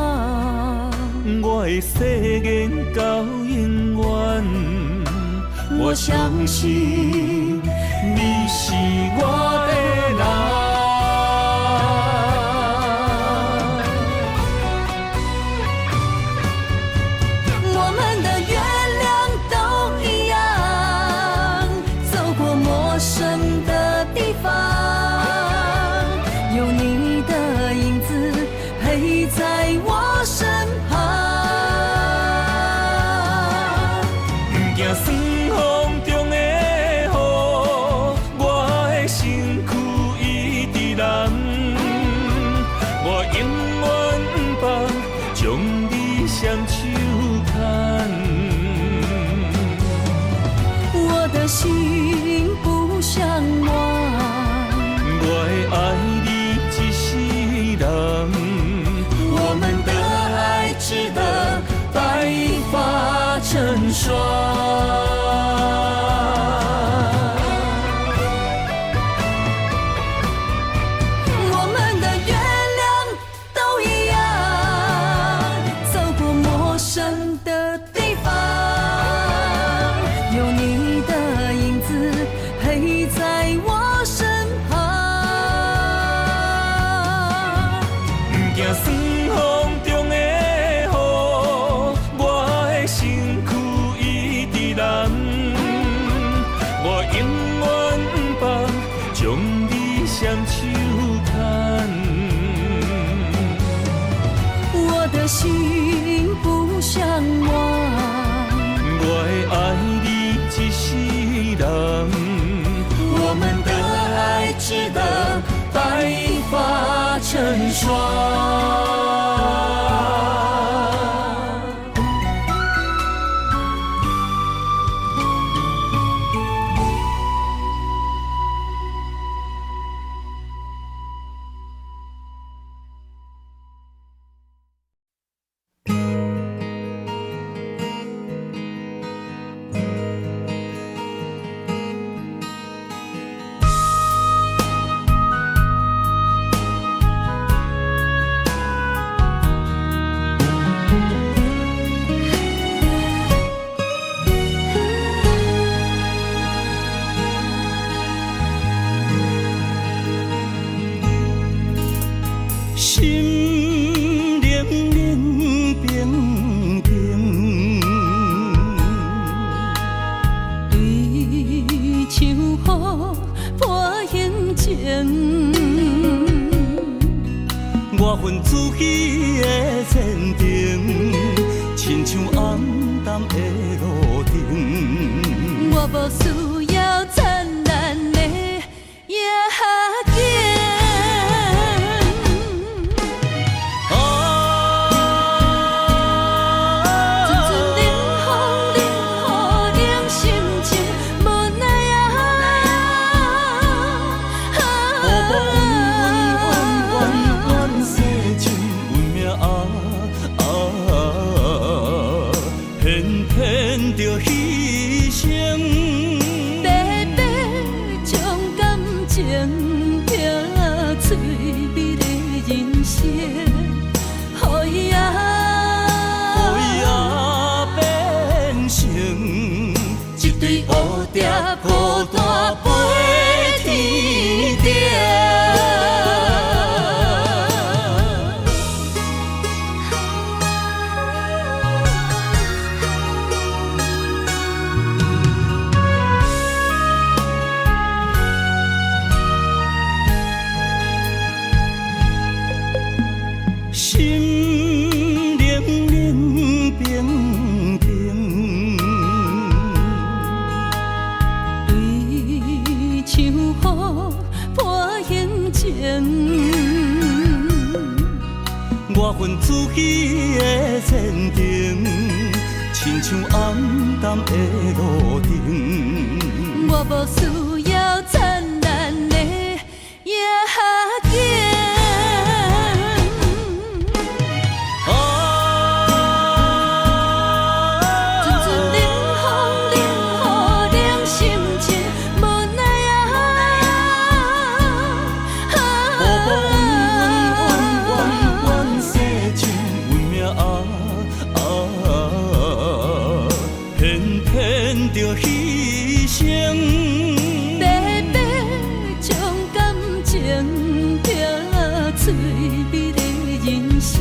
我的誓言到永远。我相信你是我的人。我们的月亮都一样，走过陌生的地方，有你的影子陪在我身旁。不惊酸风中的雨，我的身躯一直人。我永远不放，将你双手牵。我的心不想忘，我会爱你一世人，我们的爱值得白发成霜。我们的月亮都一样，走过陌生的地方，有你的影子陪在我身旁。不惊酸风中的雨，我的身躯一直双手牵。我的心不像我，我会爱你一世人，我们的爱值得白发成霜。心冷冷冰冰，对像雨破眼前，我份自己的坚定，亲像暗淡的路灯。我无需要灿烂的夜景。孤单飞天顶。心冷冷冰冰，对像雨破眼前，我份自己的坚定，亲像暗淡的路灯。我无需要灿烂的夜景。着牺牲，白白将感情拼翠美的人生，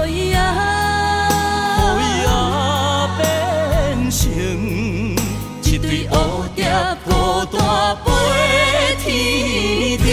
予伊变成一对蝴蝶，孤单飞天顶。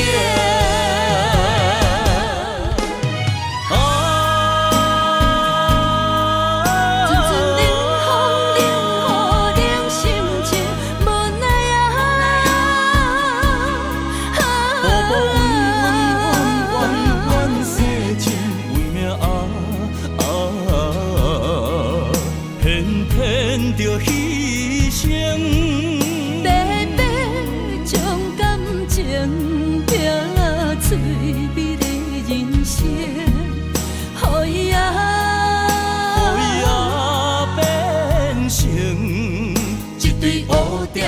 着牺牲，白白将感情拼翠美的人生，予伊变成一对蝴蝶。